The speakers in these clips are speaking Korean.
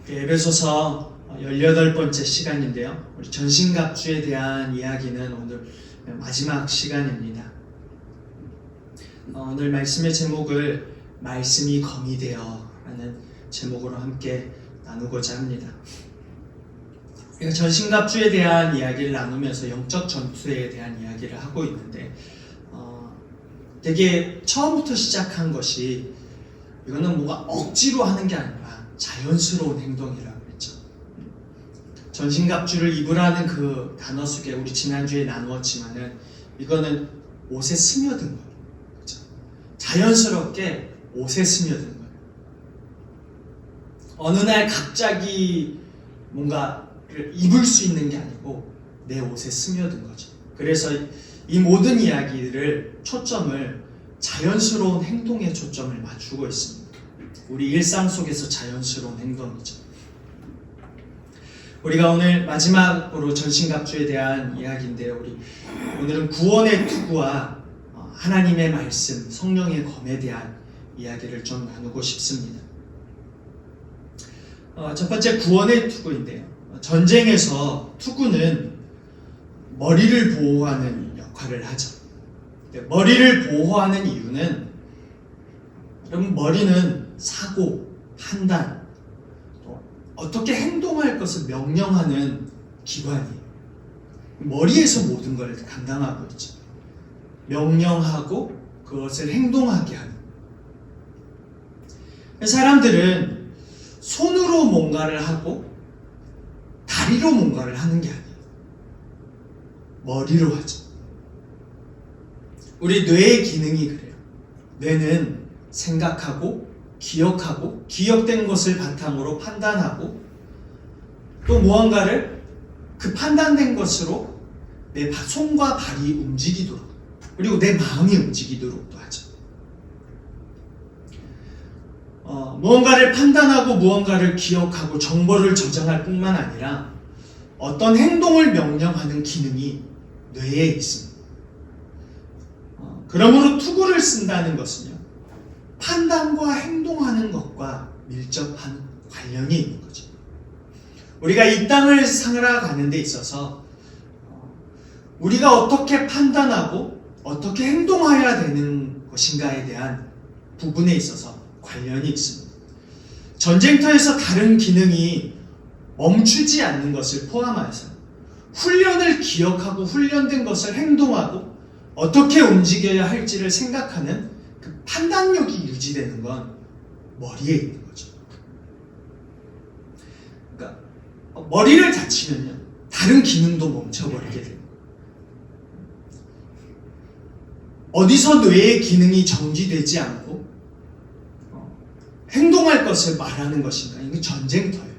에베소서 18번째 시간인데요. 우리 전신갑주에 대한 이야기는 오늘 마지막 시간입니다. 오늘 말씀의 제목을 말씀이 검이 되어 라는 제목으로 함께 나누고자 합니다. 우리가 전신갑주에 대한 이야기를 나누면서 영적 전투에 대한 이야기를 하고 있는데 되게 처음부터 시작한 것이 이거는 뭔가 억지로 하는 게 아니라 자연스러운 행동이라고 했죠. 전신갑주를 입으라는 그 단어 속에 우리 지난주에 나누었지만은 이거는 옷에 스며든 거예요. 그렇죠? 자연스럽게 옷에 스며든 거예요. 어느 날 갑자기 뭔가를 입을 수 있는 게 아니고 내 옷에 스며든 거죠. 그래서 이 모든 이야기를 초점을 자연스러운 행동에 초점을 맞추고 있습니다. 우리 일상 속에서 자연스러운 행동이죠. 우리가 오늘 마지막으로 전신갑주에 대한 이야기인데요. 오늘은 구원의 투구와 하나님의 말씀, 성령의 검에 대한 이야기를 좀 나누고 싶습니다. 첫 번째 구원의 투구인데요. 전쟁에서 투구는 머리를 보호하는 역할을 하죠. 머리를 보호하는 이유는 여러분 머리는 사고, 판단, 어떻게 행동할 것을 명령하는 기관이에요. 머리에서 모든 걸 감당하고 있죠. 명령하고 그것을 행동하게 하는. 사람들은 손으로 뭔가를 하고 다리로 뭔가를 하는 게 아니에요. 머리로 하죠. 우리 뇌의 기능이 그래요. 뇌는 생각하고 기억하고 기억된 것을 바탕으로 판단하고 또 무언가를 그 판단된 것으로 내 손과 발이 움직이도록 그리고 내 마음이 움직이도록도 하죠. 무언가를 판단하고 무언가를 기억하고 정보를 저장할 뿐만 아니라 어떤 행동을 명령하는 기능이 뇌에 있습니다. 그러므로 투구를 쓴다는 것은요, 판단과 행동하는 것과 밀접한 관련이 있는 거죠. 우리가 이 땅을 살아가는 데 있어서 우리가 어떻게 판단하고 어떻게 행동해야 되는 것인가에 대한 부분에 있어서 관련이 있습니다. 전쟁터에서 다른 기능이 멈추지 않는 것을 포함해서 훈련을 기억하고 훈련된 것을 행동하고 어떻게 움직여야 할지를 생각하는 그 판단력이 유지되는 건 머리에 있는 거죠. 그러니까 머리를 다치면요, 다른 기능도 멈춰버리게 돼요. 어디서 뇌의 기능이 정지되지 않고 행동할 것을 말하는 것인가? 이건 전쟁터예요.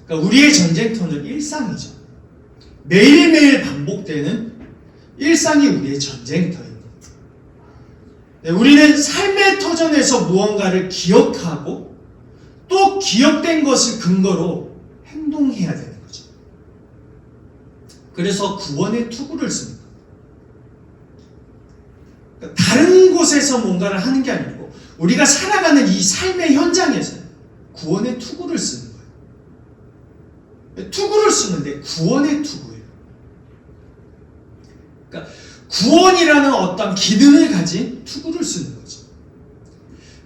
그러니까 우리의 전쟁터는 일상이죠. 매일매일 반복되는 일상이 우리의 전쟁터입니다. 우리는 삶의 터전에서 무언가를 기억하고 또 기억된 것을 근거로 행동해야 되는 거죠. 그래서 구원의 투구를 씁니다. 그러니까 다른 곳에서 뭔가를 하는 게 아니고 우리가 살아가는 이 삶의 현장에서 구원의 투구를 쓰는 거예요. 투구를 쓰는데 구원의 투구예요. 그러니까 구원이라는 어떤 기능을 가진 투구를 쓰는 거죠.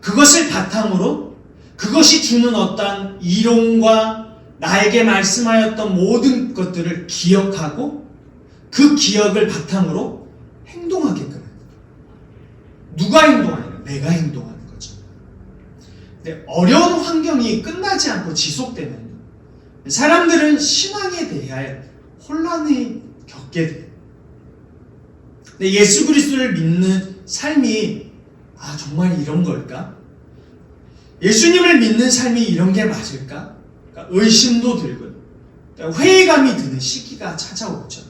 그것을 바탕으로 그것이 주는 어떤 이론과 나에게 말씀하였던 모든 것들을 기억하고 그 기억을 바탕으로 행동하게끔 합니다. 누가 행동하냐? 내가 행동하는 거죠. 근데 어려운 환경이 끝나지 않고 지속되면 사람들은 신앙에 대해 혼란을 겪게 돼요. 근데 예수 그리스도를 믿는 삶이 정말 이런 걸까? 예수님을 믿는 삶이 이런 게 맞을까? 그러니까 의심도 들고 회의감이 드는 시기가 찾아오죠.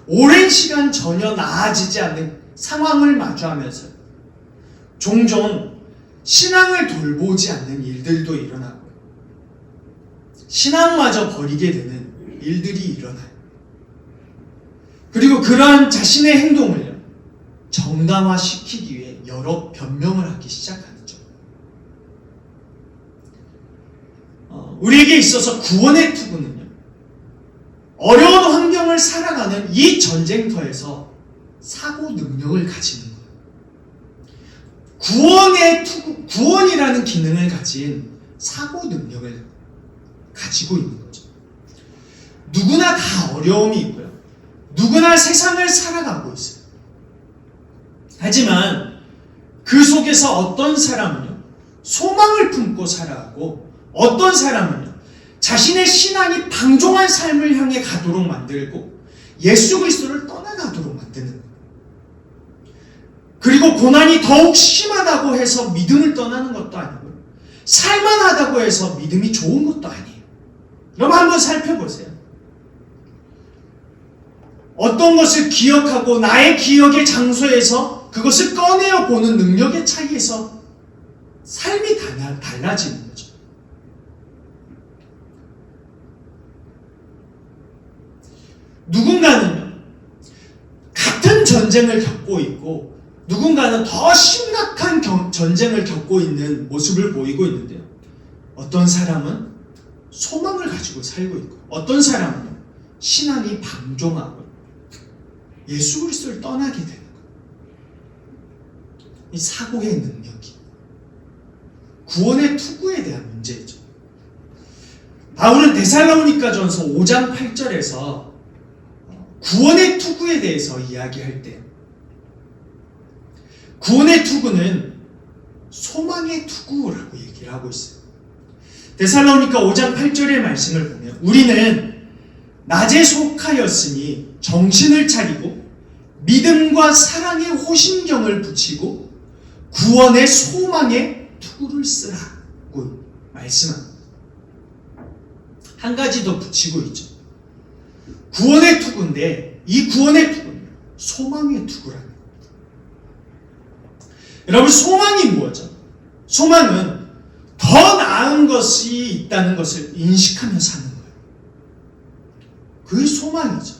오랜 시간 전혀 나아지지 않는 상황을 마주하면서 종종 신앙을 돌보지 않는 일들도 일어나고 신앙마저 버리게 되는 일들이 일어나요. 그리고 그러한 자신의 행동을 정당화시키기 위해 여러 변명을 하기 시작하죠. 우리에게 있어서 구원의 투구는요, 어려운 환경을 살아가는 이 전쟁터에서 사고 능력을 가지는 거예요. 구원의 투구, 구원이라는 기능을 가진 사고 능력을 가지고 있는 거죠. 누구나 다 어려움이 있고요. 누구나 세상을 살아가고 있어요. 하지만 그 속에서 어떤 사람은요, 소망을 품고 살아가고 어떤 사람은요, 자신의 신앙이 방종한 삶을 향해 가도록 만들고 예수 그리스도를 떠나가도록 만드는 거예요. 그리고 고난이 더욱 심하다고 해서 믿음을 떠나는 것도 아니고 살만하다고 해서 믿음이 좋은 것도 아니에요. 여러분 한번 살펴보세요. 어떤 것을 기억하고 나의 기억의 장소에서 그것을 꺼내어 보는 능력의 차이에서 삶이 달라지는 거죠. 누군가는요, 같은 전쟁을 겪고 있고 누군가는 더 심각한 전쟁을 겪고 있는 모습을 보이고 있는데요. 어떤 사람은 소망을 가지고 살고 있고 어떤 사람은 신앙이 방종하고 예수 그리스도를 떠나게 되는 거예요. 이 사고의 능력이 구원의 투구에 대한 문제이죠. 바울은 데살로니가전서 5장 8절에서 구원의 투구에 대해서 이야기할 때 구원의 투구는 소망의 투구라고 얘기를 하고 있어요. 데살로니가 5장 8절의 말씀을 보면 우리는 낮에 속하였으니 정신을 차리고 믿음과 사랑의 호심경을 붙이고 구원의 소망의 투구를 쓰라고 말씀합니다. 한 가지 더 붙이고 있죠. 구원의 투구인데 이 구원의 투구는 소망의 투구라는 겁니다. 여러분 소망이 무엇이죠? 소망은 더 나은 것이 있다는 것을 인식하며 사는 거예요. 그게 소망이죠.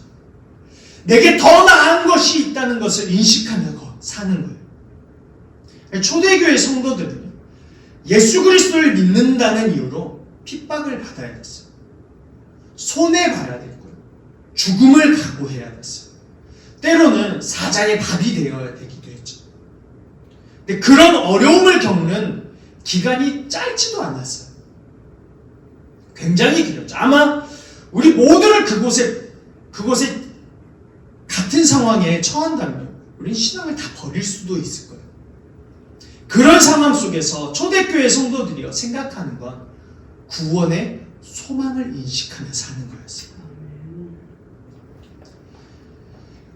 내게 더 나은 것이 있다는 것을 인식하며 사는 거예요. 초대교회 성도들은요, 예수 그리스도를 믿는다는 이유로 핍박을 받아야 됐어요. 손해봐야 됐고요. 죽음을 각오해야 됐어요. 때로는 사자의 밥이 되어야 되기도 했죠. 근데 그런 어려움을 겪는 기간이 짧지도 않았어요. 굉장히 길었죠. 아마 우리 모두를 그곳에 같은 상황에 처한다면 우리는 신앙을 다 버릴 수도 있을 거예요. 그런 상황 속에서 초대교회 성도들이 생각하는 건 구원의 소망을 인식하며 사는 거였어요.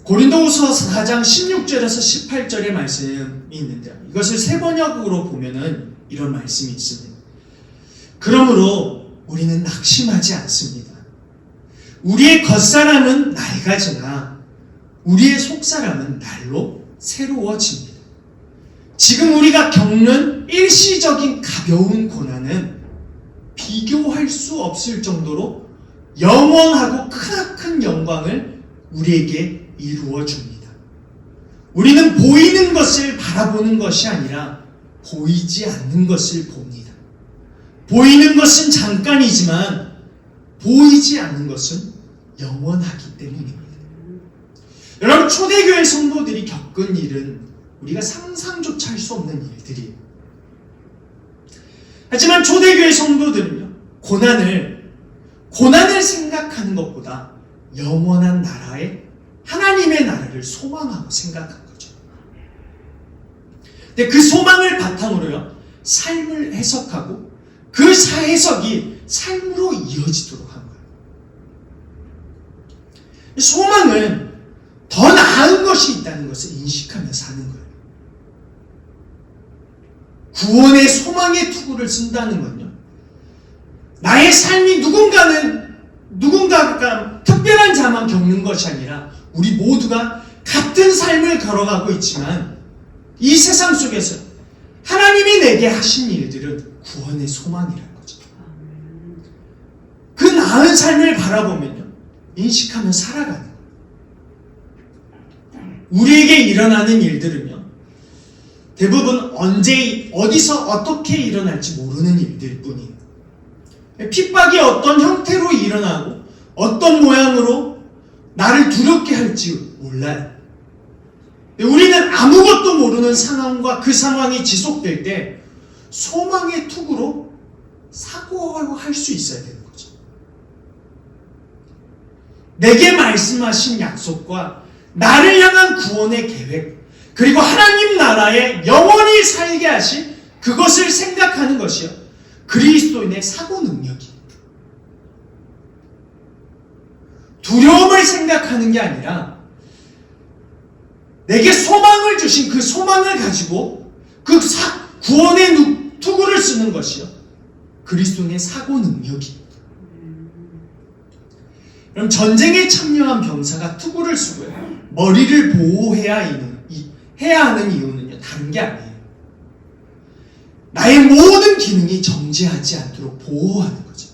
고린도후서 4장 16절에서 18절의 말씀이 있는데요. 이것을 세번역으로 보면은 이런 말씀이 있습니다. 그러므로 우리는 낙심하지 않습니다. 우리의 겉사람은 낡아지나 우리의 속사람은 날로 새로워집니다. 지금 우리가 겪는 일시적인 가벼운 고난은 비교할 수 없을 정도로 영원하고 크나큰 영광을 우리에게 이루어 줍니다. 우리는 보이는 것을 바라보는 것이 아니라 보이지 않는 것을 봅니다. 보이는 것은 잠깐이지만 보이지 않는 것은 영원하기 때문입니다. 여러분 초대교회 성도들이 겪은 일은 우리가 상상조차 할 수 없는 일들이에요. 하지만 초대교회 성도들은요, 고난을 생각하는 것보다 영원한 나라의 하나님의 나라를 소망하고 생각한 거죠. 근데 그 소망을 바탕으로요, 삶을 해석하고 그 해석이 삶으로 이어지도록 한 거예요. 소망은 더 나은 것이 있다는 것을 인식하며 사는 거예요. 구원의 소망의 투구를 쓴다는 건요, 나의 삶이 누군가가 특별한 자만 겪는 것이 아니라 우리 모두가 같은 삶을 걸어가고 있지만 이 세상 속에서 하나님이 내게 하신 일들은 구원의 소망이라는 거죠. 그 나은 삶을 바라보면요, 인식하며 살아가는 거예요. 우리에게 일어나는 일들은요, 대부분 언제, 어디서 어떻게 일어날지 모르는 일들 뿐이에요. 핍박이 어떤 형태로 일어나고 어떤 모양으로 나를 두렵게 할지 몰라요. 우리는 아무것도 모르는 상황과 그 상황이 지속될 때 소망의 투구로 사고할 수 있어야 되는 거죠. 내게 말씀하신 약속과 나를 향한 구원의 계획, 그리고 하나님 나라에 영원히 살게 하실 그것을 생각하는 것이요, 그리스도인의 사고 능력입니다. 두려움을 생각하는 게 아니라 내게 소망을 주신 그 소망을 가지고 그 구원의 투구를 쓰는 것이요, 그리스도인의 사고 능력입니다. 그럼 전쟁에 참여한 병사가 투구를 쓰고요, 머리를 보호해야 하는 이유는요, 다른 게 아니에요. 나의 모든 기능이 정지하지 않도록 보호하는 거죠.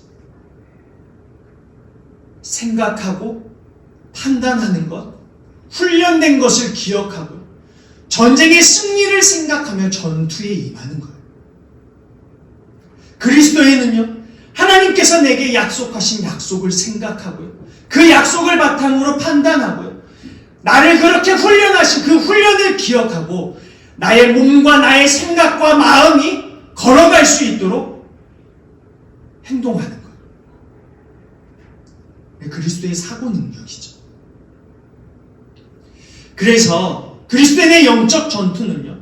생각하고 판단하는 것, 훈련된 것을 기억하고 전쟁의 승리를 생각하며 전투에 임하는 거예요. 그리스도에는요, 하나님께서 내게 약속하신 약속을 생각하고요, 그 약속을 바탕으로 판단하고요, 나를 그렇게 훈련하신 그 훈련을 기억하고 나의 몸과 나의 생각과 마음이 걸어갈 수 있도록 행동하는 거예요. 그리스도의 사고 능력이죠. 그래서 그리스도의 영적 전투는요,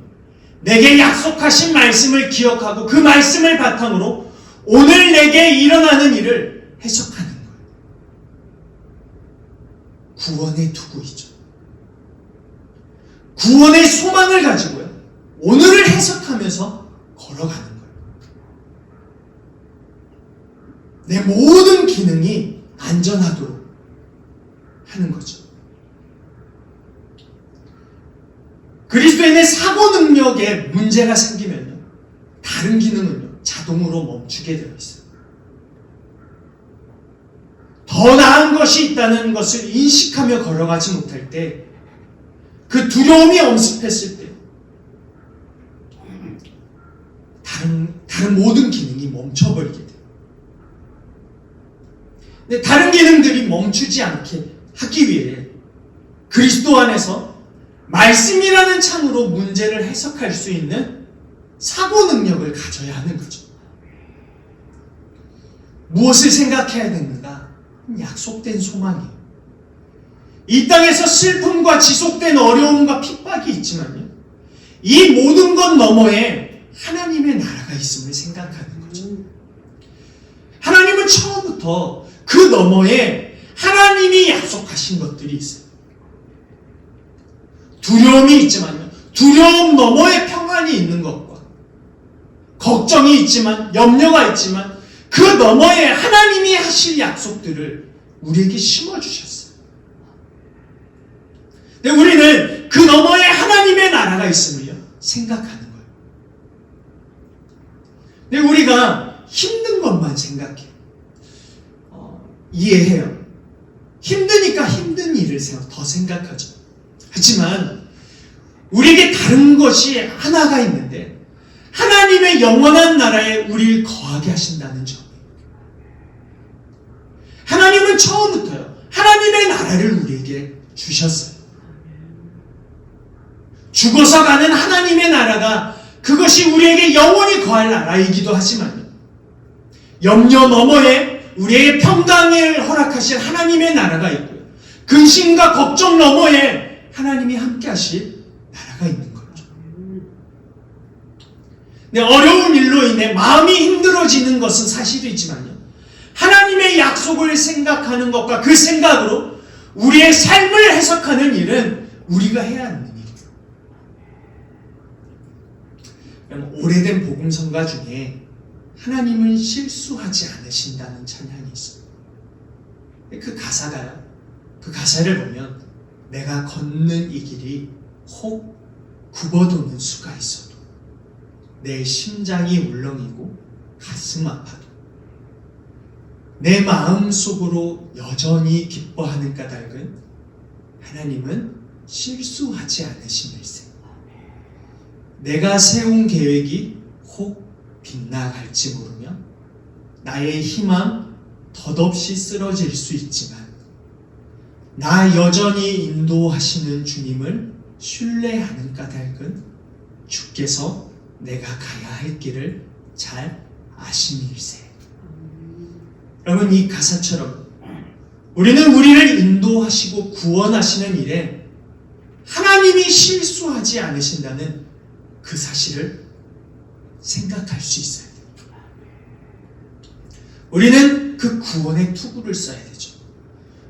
내게 약속하신 말씀을 기억하고 그 말씀을 바탕으로 오늘 내게 일어나는 일을 해석하는 거예요. 구원의 투구이죠. 구원의 소망을 가지고요, 오늘을 해석하면서 걸어가는 거예요. 내 모든 기능이 안전하도록 하는 거죠. 그리스도인의 사고 능력에 문제가 생기면요, 다른 기능은요, 자동으로 멈추게 되어 있어요. 더 나은 것이 있다는 것을 인식하며 걸어가지 못할 때, 그 두려움이 엄습했을 때 다른 모든 기능이 멈춰버리게 돼요. 근데 다른 기능들이 멈추지 않게 하기 위해 그리스도 안에서 말씀이라는 창으로 문제를 해석할 수 있는 사고 능력을 가져야 하는 거죠. 무엇을 생각해야 되는가? 약속된 소망이에요. 이 땅에서 슬픔과 지속된 어려움과 핍박이 있지만요, 이 모든 것 너머에 하나님의 나라가 있음을 생각하는 거죠. 하나님은 처음부터 그 너머에 하나님이 약속하신 것들이 있어요. 두려움이 있지만요, 두려움 너머에 평안이 있는 것과, 걱정이 있지만, 염려가 있지만 그 너머에 하나님이 하실 약속들을 우리에게 심어주셨어요. 근데 우리는 그 너머에 하나님의 나라가 있음을요, 생각하는 거예요. 근데 우리가 힘든 것만 생각해요. 이해해요. 힘드니까 힘든 일을 더 생각하죠. 하지만 우리에게 다른 것이 하나가 있는데, 하나님의 영원한 나라에 우리를 거하게 하신다는 점. 하나님은 처음부터요, 하나님의 나라를 우리에게 주셨어요. 죽어서 가는 하나님의 나라가, 그것이 우리에게 영원히 거할 나라이기도 하지만요, 염려 너머에 우리의 평강을 허락하실 하나님의 나라가 있고요, 근심과 걱정 너머에 하나님이 함께 하실 나라가 있는 거죠. 네, 어려운 일로 인해 마음이 힘들어지는 것은 사실이지만요, 하나님의 약속을 생각하는 것과 그 생각으로 우리의 삶을 해석하는 일은 우리가 해야 하는 일입니다. 오래된 복음성가 중에 하나님은 실수하지 않으신다는 찬양이 있어요. 그 가사가요, 그 가사를 보면 내가 걷는 이 길이 혹 굽어도는 수가 있어도, 내 심장이 울렁이고 가슴 아파도, 내 마음 속으로 여전히 기뻐하는 까닭은 하나님은 실수하지 않으심일세. 내가 세운 계획이 혹 빗나갈지 모르며 나의 희망 덧없이 쓰러질 수 있지만 나 여전히 인도하시는 주님을 신뢰하는 까닭은 주께서 내가 가야 할 길을 잘 아심일세. 여러분, 이 가사처럼 우리는 우리를 인도하시고 구원하시는 일에 하나님이 실수하지 않으신다는 그 사실을 생각할 수 있어야 돼요. 우리는 그 구원의 투구를 써야 되죠.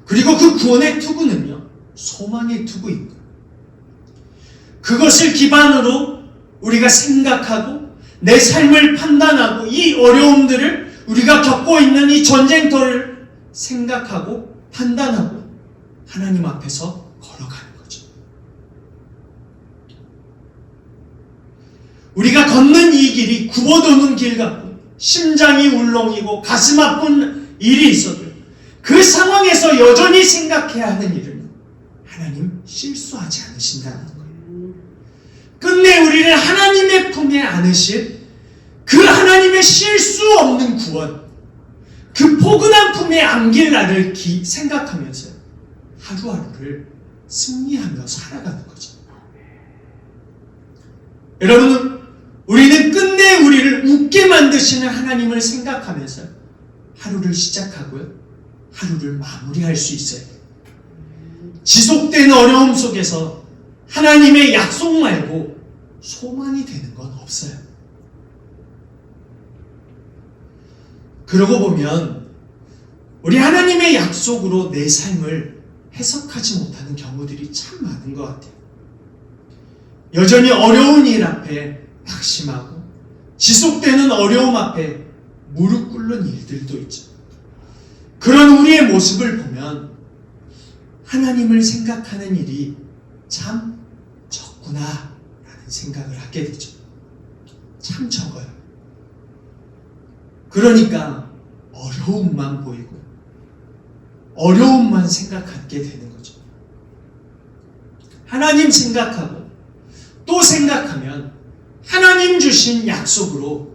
그리고 그 구원의 투구는요, 소망의 투구입니다. 그것을 기반으로 우리가 생각하고 내 삶을 판단하고 이 어려움들을 우리가 겪고 있는 이 전쟁터를 생각하고 판단하고 하나님 앞에서 걸어가는 거죠. 우리가 걷는 이 길이 굽어도는 길 같고 심장이 울렁이고 가슴 아픈 일이 있어도 그 상황에서 여전히 생각해야 하는 일은 하나님 실수하지 않으신다는 거예요. 끝내 우리를 하나님의 품에 안으실 그 하나님의 실수 없는 구원, 그 포근한 품에 안길 나를 생각하면서 하루하루를 승리하며 살아가는 거죠. 여러분, 우리는 끝내 우리를 웃게 만드시는 하나님을 생각하면서 하루를 시작하고요, 하루를 마무리할 수 있어요. 지속된 어려움 속에서 하나님의 약속 말고 소망이 되는 건 없어요. 그러고 보면 우리 하나님의 약속으로 내 삶을 해석하지 못하는 경우들이 참 많은 것 같아요. 여전히 어려운 일 앞에 낙심하고 지속되는 어려움 앞에 무릎 꿇는 일들도 있죠. 그런 우리의 모습을 보면 하나님을 생각하는 일이 참 적구나 라는 생각을 하게 되죠. 참 적어요. 그러니까 어려움만 보이고 어려움만 생각하게 되는 거죠. 하나님 생각하고 또 생각하면 하나님 주신 약속으로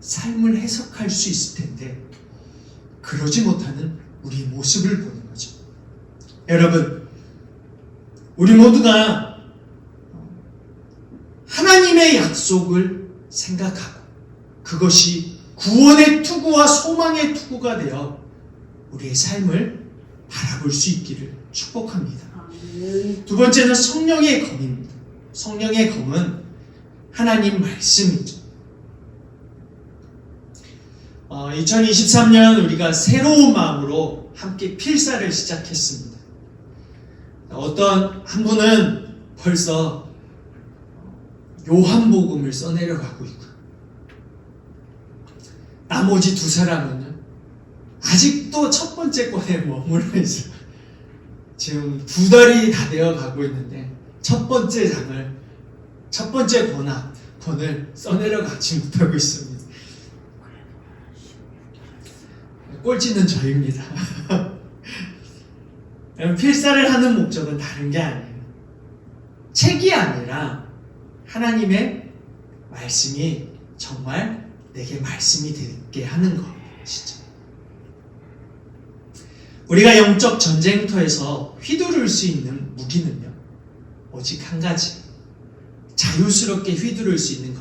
삶을 해석할 수 있을 텐데 그러지 못하는 우리 모습을 보는 거죠. 여러분, 우리 모두가 하나님의 약속을 생각하고 그것이 구원의 투구와 소망의 투구가 되어 우리의 삶을 바라볼 수 있기를 축복합니다. 두 번째는 성령의 검입니다. 성령의 검은 하나님 말씀이죠. 2023년 우리가 새로운 마음으로 함께 필사를 시작했습니다. 어떤 한 분은 벌써 요한복음을 써내려가고 있고 나머지 두 사람은 아직도 첫 번째 권에 머물러 있어요. 지금 2달이 다 되어 가고 있는데 첫 번째 권을 써내려가지 못하고 있습니다. 꼴찌는 저입니다. 필사를 하는 목적은 다른 게 아니에요. 책이 아니라 하나님의 말씀이 정말 내게 말씀이 되게 하는 것이죠. 우리가 영적 전쟁터에서 휘두를 수 있는 무기는요, 오직 한 가지. 자유스럽게 휘두를 수 있는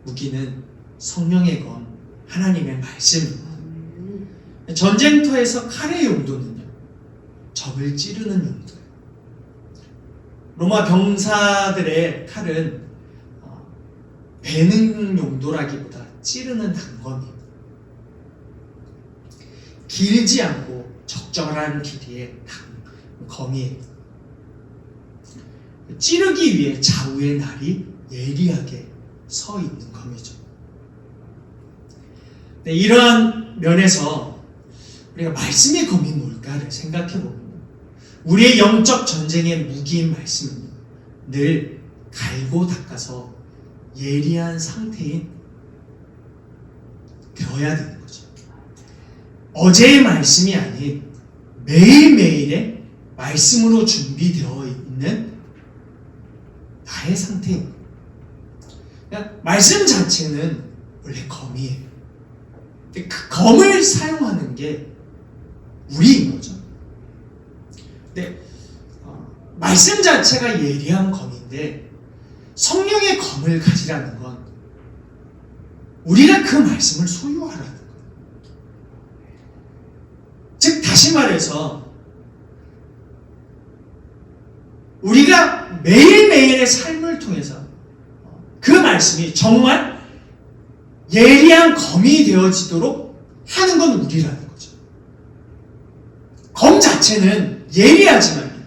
무기는 성령의 검, 하나님의 말씀입니다. 전쟁터에서 칼의 용도는요, 적을 찌르는 용도예요. 로마 병사들의 칼은 베는 용도라기보다 찌르는 단검이에요. 길지 않고 적절한 길이의 검이에요. 찌르기 위해 좌우의 날이 예리하게 서 있는 검이죠. 네, 이러한 면에서 우리가 말씀의 검이 뭘까를 생각해보면 우리의 영적 전쟁의 무기인 말씀은 늘 갈고 닦아서 예리한 상태인 되어야 되는 거죠. 어제의 말씀이 아닌 매일매일의 말씀으로 준비되어 있는 나의 상태입니다. 말씀 자체는 원래 검이에요. 그 검을 사용하는 게 우리인 거죠. 근데 말씀 자체가 예리한 검인데 성령의 검을 가지라는 건 우리가 그 말씀을 소유하라는 거예요. 즉 다시 말해서 우리가 매일매일의 삶을 통해서 그 말씀이 정말 예리한 검이 되어지도록 하는 건 우리라는 거죠. 검 자체는 예리하지만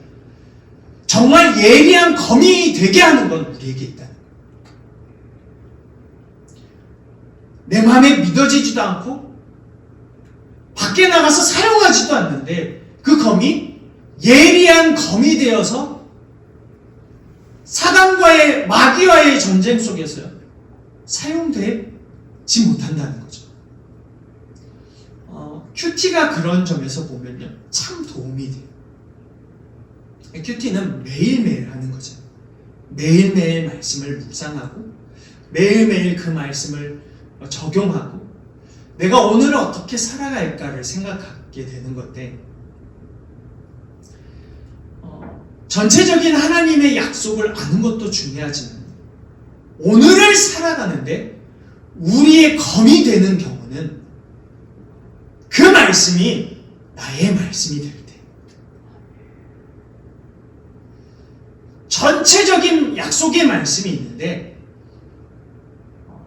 정말 예리한 검이 되게 하는 건 우리에게 있다는 거예요. 내 마음에 믿어지지도 않고 밖에 나가서 사용하지도 않는데 그 검이 예리한 검이 되어서 사단과의 마귀와의 전쟁 속에서 사용되지 못한다는 거죠. 큐티가 그런 점에서 보면요, 참 도움이 돼요. 큐티는 매일매일 하는 거죠. 매일매일 말씀을 묵상하고 매일매일 그 말씀을 적용하고 내가 오늘 어떻게 살아갈까를 생각하게 되는 건데, 전체적인 하나님의 약속을 아는 것도 중요하지만 오늘을 살아가는데 우리의 검이 되는 경우는 그 말씀이 나의 말씀이 될 때, 전체적인 약속의 말씀이 있는데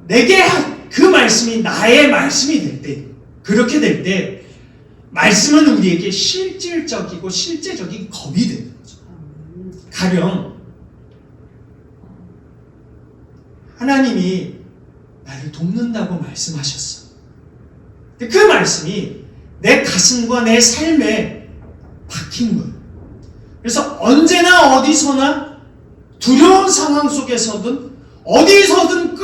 내게 그 말씀이 나의 말씀이 될 때, 그렇게 될 때 말씀은 우리에게 실질적이고 실제적인 검이 되는 거죠. 가령 하나님이 나를 돕는다고 말씀하셨어. 그 말씀이 내 가슴과 내 삶에 박힌 거예요. 그래서 언제나 어디서나 두려운 상황 속에서든 어디서든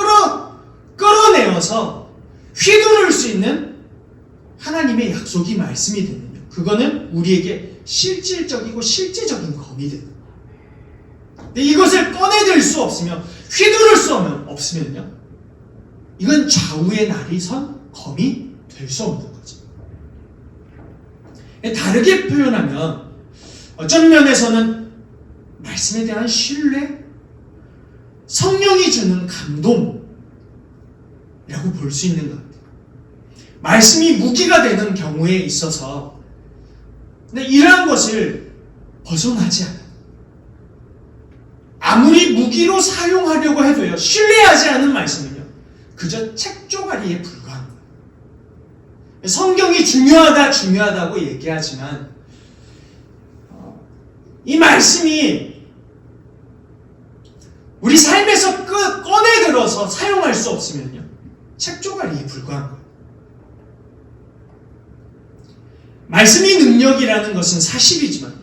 끌어내어서 휘두를 수 있는 하나님의 약속이 말씀이 되면요, 그거는 우리에게 실질적이고 실제적인 검이 되는 거예요. 근데 이것을 꺼내들 수 없으면, 휘두를 수 없으면요, 이건 좌우의 날이 선 검이 될 수 없는 거죠. 다르게 표현하면 어떤 면에서는 말씀에 대한 신뢰, 성령이 주는 감동이라고 볼 수 있는 것 같아요. 말씀이 무기가 되는 경우에 있어서 이러한 것을 벗어나지 않아요. 아무리 무기로 사용하려고 해도요, 신뢰하지 않은 말씀은요, 그저 책 조가리에 불과한 거예요. 성경이 중요하다고 얘기하지만 이 말씀이 우리 삶에서 꺼내들어서 사용할 수 없으면요, 책 조가리에 불과한 거예요. 말씀이 능력이라는 것은 사실이지만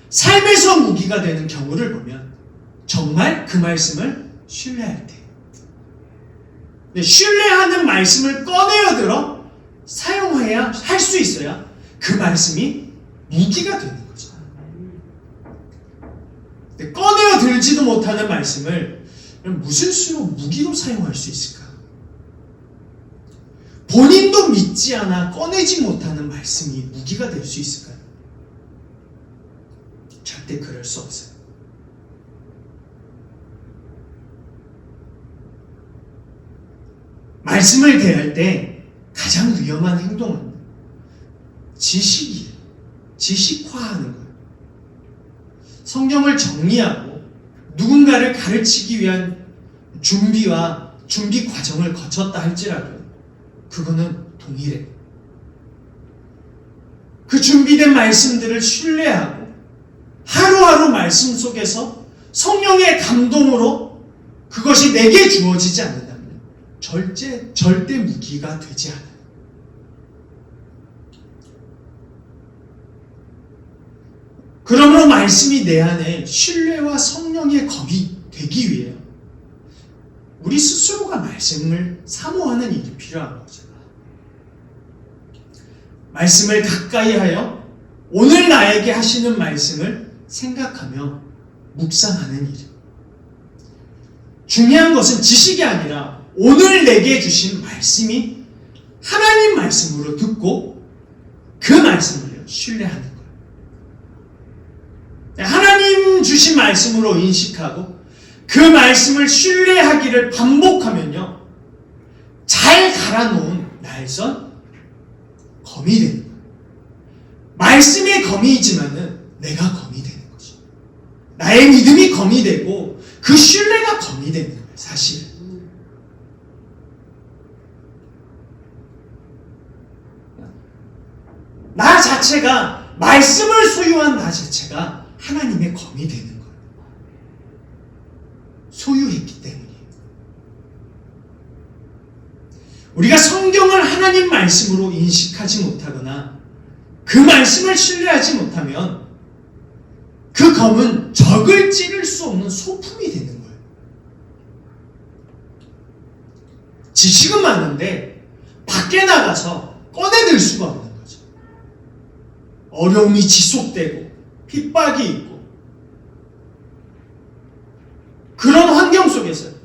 삶에서 무기가 되는 경우를 보면 정말 그 말씀을 신뢰할 때, 신뢰하는 말씀을 꺼내어들어 사용해야 할 수 있어야 그 말씀이 무기가 되는 거죠. 꺼내어들지도 못하는 말씀을 무슨 수로 무기로 사용할 수 있을까? 본인도 믿지 않아 꺼내지 못하는 말씀이 무기가 될 수 있을까요? 절대 그럴 수 없어요. 말씀을 대할 때 가장 위험한 행동은 지식화하는 거예요. 성경을 정리하고 누군가를 가르치기 위한 준비 과정을 거쳤다 할지라도 그거는 동일해. 그 준비된 말씀들을 신뢰하고 하루하루 말씀 속에서 성령의 감동으로 그것이 내게 주어지지 않는다면 절대 무기가 되지 않아요. 그러므로 말씀이 내 안에 신뢰와 성령의 검이 되기 위해 우리 스스로가 말씀을 사모하는 일이 필요한 거죠. 말씀을 가까이 하여 오늘 나에게 하시는 말씀을 생각하며 묵상하는 일. 중요한 것은 지식이 아니라 오늘 내게 주신 말씀이 하나님 말씀으로 듣고 그 말씀을 신뢰하는 거예요. 하나님 주신 말씀으로 인식하고 그 말씀을 신뢰하기를 반복하면요, 잘 갈아놓은 날선 검이 되는 거예요. 말씀의 검이지만은 내가 검이 되는 거죠. 나의 믿음이 검이 되고 그 신뢰가 검이 되는 거예요, 사실은. 나 자체가, 말씀을 소유한 나 자체가 하나님의 검이 되는 거예요. 소유했기 때문이에요. 우리가 성경을 하나님 말씀으로 인식하지 못하거나 그 말씀을 신뢰하지 못하면 그 검은 적을 찌를 수 없는 소품이 되는 거예요. 지식은 많은데 밖에 나가서 꺼내들 수가 없는 거죠. 어려움이 지속되고 핍박이 있고 그런 환경 속에서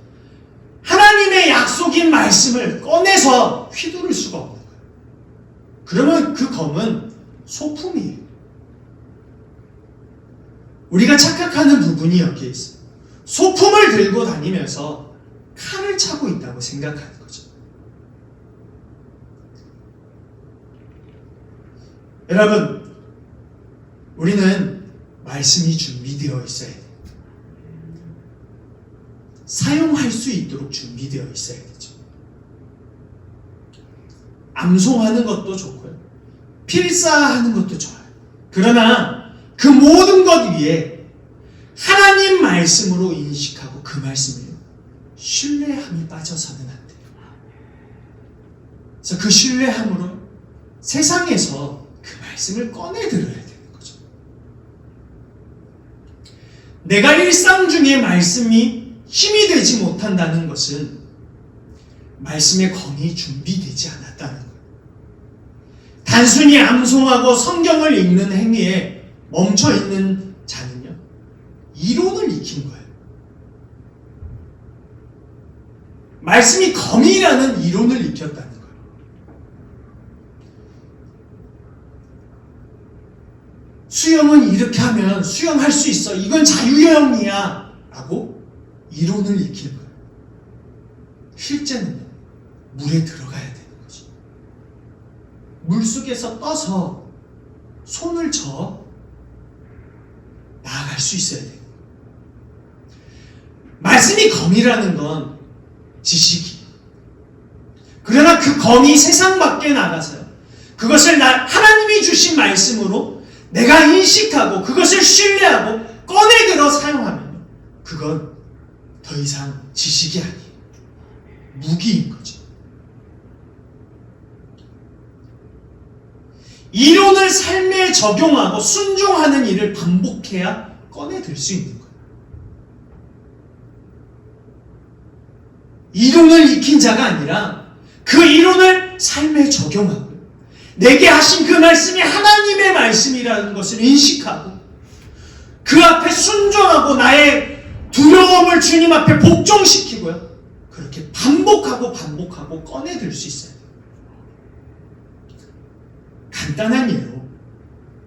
하나님의 약속인 말씀을 꺼내서 휘두를 수가 없는 거예요. 그러면 그 검은 소품이에요. 우리가 착각하는 부분이 여기에 있어요. 소품을 들고 다니면서 칼을 차고 있다고 생각하는 거죠. 여러분, 우리는 말씀이 준비되어 있어야 돼요. 사용할 수 있도록 준비되어 있어야 되죠. 암송하는 것도 좋고요, 필사하는 것도 좋아요. 그러나 그 모든 것 위에 하나님 말씀으로 인식하고 그 말씀을 신뢰함이 빠져서는 안 돼요. 그래서 그 신뢰함으로 세상에서 그 말씀을 꺼내들어야 되는 거죠. 내가 일상 중에 말씀이 힘이 되지 못한다는 것은 말씀의 검이 준비되지 않았다는 거예요. 단순히 암송하고 성경을 읽는 행위에 멈춰있는 자는요, 이론을 익힌 거예요. 말씀이 검이라는 이론을 익혔다는 거예요. 수영은 이렇게 하면 수영할 수 있어, 이건 자유형이야 라고 이론을 익히는 거예요. 실제는 물에 들어가야 되는 거죠. 물속에서 떠서 손을 저어 나아갈 수 있어야 돼요. 말씀이 검이라는 건 지식이. 그러나 그 검이 세상 밖에 나가서요, 그것을 하나님이 주신 말씀으로 내가 인식하고 그것을 신뢰하고 꺼내들어 사용하면 그건 더 이상 지식이 아니에요. 무기인 거죠. 이론을 삶에 적용하고 순종하는 일을 반복해야 꺼내들 수 있는 거예요. 이론을 익힌 자가 아니라 그 이론을 삶에 적용하고 내게 하신 그 말씀이 하나님의 말씀이라는 것을 인식하고 그 앞에 순종하고 나의 두려움을 주님 앞에 복종시키고요, 그렇게 반복하고 꺼내들 수 있어요. 간단한 예로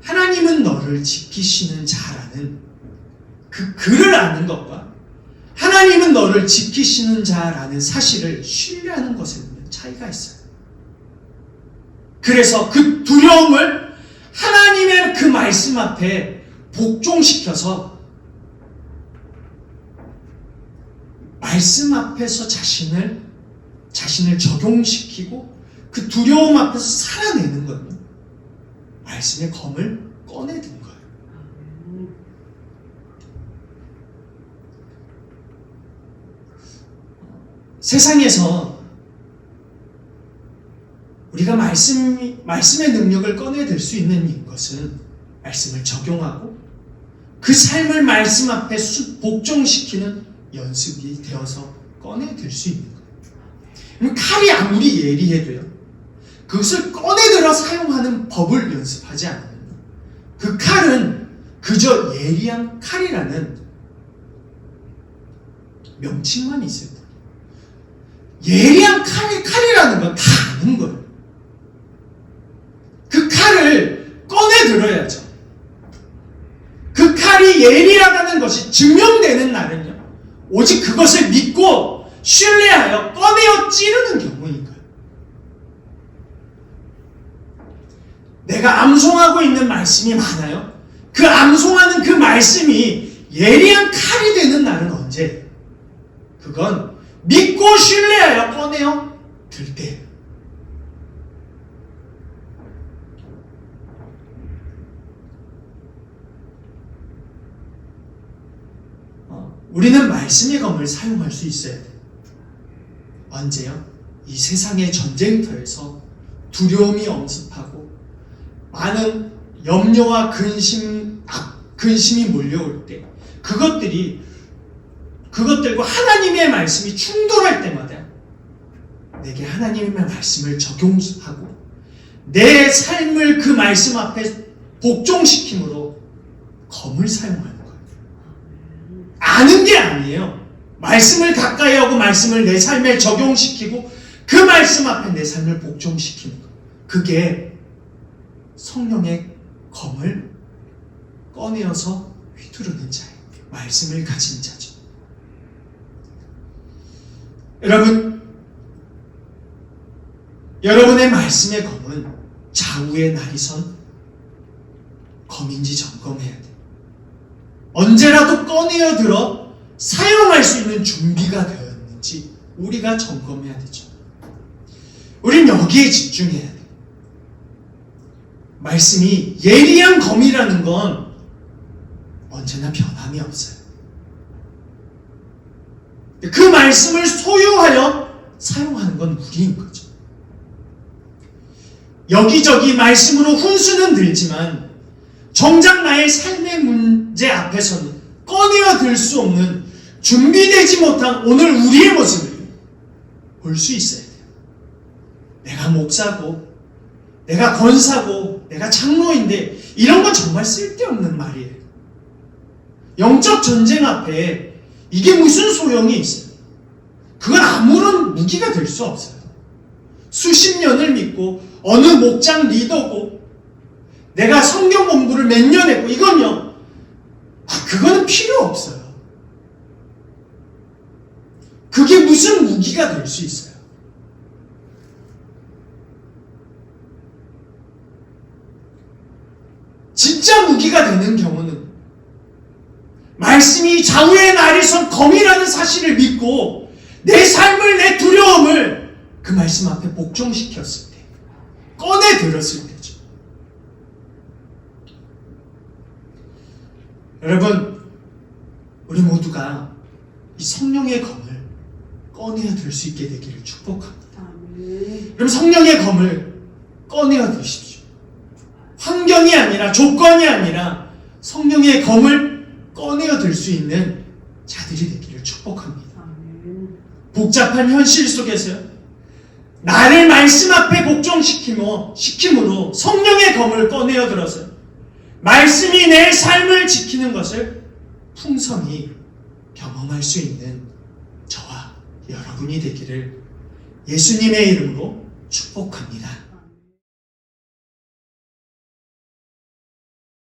하나님은 너를 지키시는 자라는 그 글을 아는 것과 하나님은 너를 지키시는 자라는 사실을 신뢰하는 것에는 차이가 있어요. 그래서 그 두려움을 하나님의 그 말씀 앞에 복종시켜서 말씀 앞에서 자신을 적용시키고 그 두려움 앞에서 살아내는 거예요. 말씀의 검을 꺼내든 거예요. 세상에서 우리가 말씀의 능력을 꺼내들 수 있는 것은 말씀을 적용하고 그 삶을 말씀 앞에 복종시키는 연습이 되어서 꺼내들 수 있는 거예요. 그럼 칼이 아무리 예리해도요, 그것을 꺼내들어 사용하는 법을 연습하지 않으면 그 칼은 그저 예리한 칼이라는 명칭만 있을 뿐이에요. 예리한 칼이라는 건 다 아는 거예요. 것이 증명되는 날은요, 오직 그것을 믿고 신뢰하여 꺼내어 찌르는 경우인 거예요. 내가 암송하고 있는 말씀이 많아요. 그 암송하는 그 말씀이 예리한 칼이 되는 날은 언제? 그건 믿고 신뢰하여 꺼내어 들 때예요. 우리는 말씀의 검을 사용할 수 있어야 돼요. 언제요? 이 세상의 전쟁터에서 두려움이 엄습하고 많은 염려와 근심이 몰려올 때, 그것들과 하나님의 말씀이 충돌할 때마다 내게 하나님의 말씀을 적용하고 내 삶을 그 말씀 앞에 복종시킴으로 검을 사용하는 거예요. 아는 게 아니에요. 말씀을 가까이 하고 말씀을 내 삶에 적용시키고 그 말씀 앞에 내 삶을 복종시키는 거예요. 그게 성령의 검을 꺼내어서 휘두르는 자예요. 말씀을 가진 자죠. 여러분의 말씀의 검은 좌우의 날이 선 검인지 점검해야 돼요. 언제라도 꺼내어 들어 사용할 수 있는 준비가 되었는지 우리가 점검해야 되죠. 우린 여기에 집중해야 돼요. 말씀이 예리한 검이라는 건 언제나 변함이 없어요. 그 말씀을 소유하여 사용하는 건 우리인 거죠. 여기저기 말씀으로 훈수는 들지만 정작 나의 삶의 문제 앞에서는 꺼내어 들 수 없는 준비되지 못한 오늘 우리의 모습을 볼 수 있어야 돼요. 내가 목사고 내가 권사고 내가 장로인데 이런 건 정말 쓸데없는 말이에요. 영적 전쟁 앞에 이게 무슨 소용이 있어요? 그건 아무런 무기가 될 수 없어요. 수십 년을 믿고 어느 목장 리더고 내가 성경 공부를 몇 년 했고 이건요, 그거는 필요 없어요. 그게 무슨 무기가 될 수 있어요? 진짜 무기가 되는 경우는 말씀이 좌우의 날이 선 검이라는 사실을 믿고 내 삶을, 내 두려움을 그 말씀 앞에 복종시켰을 때, 꺼내 들었을 때죠. 여러분, 우리 모두가 이 성령의 검을 꺼내어 들 수 있게 되기를 축복합니다. 그럼 성령의 검을 꺼내어 드십시오. 환경이 아니라, 조건이 아니라 성령의 검을 꺼내어 들 수 있는 자들이 되기를 축복합니다. 복잡한 현실 속에서요, 나를 말씀 앞에 복종시킴으로 성령의 검을 꺼내어 들어서 말씀이 내 삶을 지키는 것을 풍성히 경험할 수 있는 저와 여러분이 되기를 예수님의 이름으로 축복합니다.